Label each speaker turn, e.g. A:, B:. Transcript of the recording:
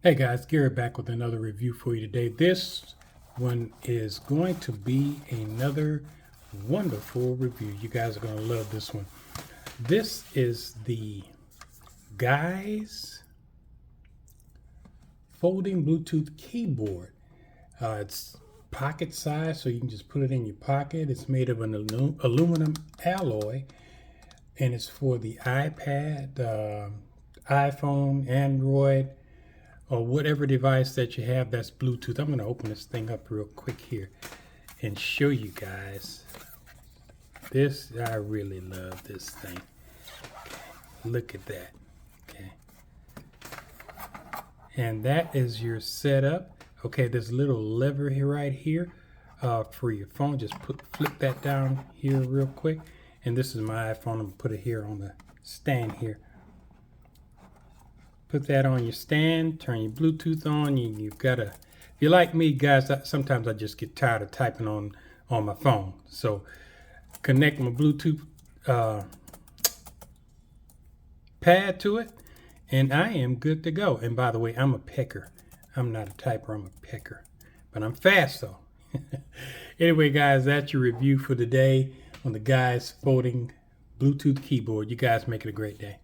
A: Hey guys, Gary back with another review for you today. This one is going to be another wonderful review. You guys are going to love this one. This is the Geyes Folding Bluetooth Keyboard. It's pocket size, so you can just put it in your pocket. It's made of an aluminum alloy, and it's for the iPad, iPhone, Android, or whatever device that you have that's Bluetooth. I'm going to open this thing up real quick here and show you guys. I really love this thing. Okay, look at that. Okay. And that is your setup. Okay, there's a little lever here right here for your phone. Just flip that down here real quick. And this is my iPhone. I'm going to put it here on the stand here. Put that on your stand, turn your Bluetooth on. You've got to, if you're like me, guys, sometimes I just get tired of typing on my phone. So connect my Bluetooth pad to it, and I am good to go. And by the way, I'm a pecker. I'm not a typer, I'm a pecker. But I'm fast though. Anyway, guys, that's your review for today on the Geyes Folding Bluetooth Keyboard. You guys make it a great day.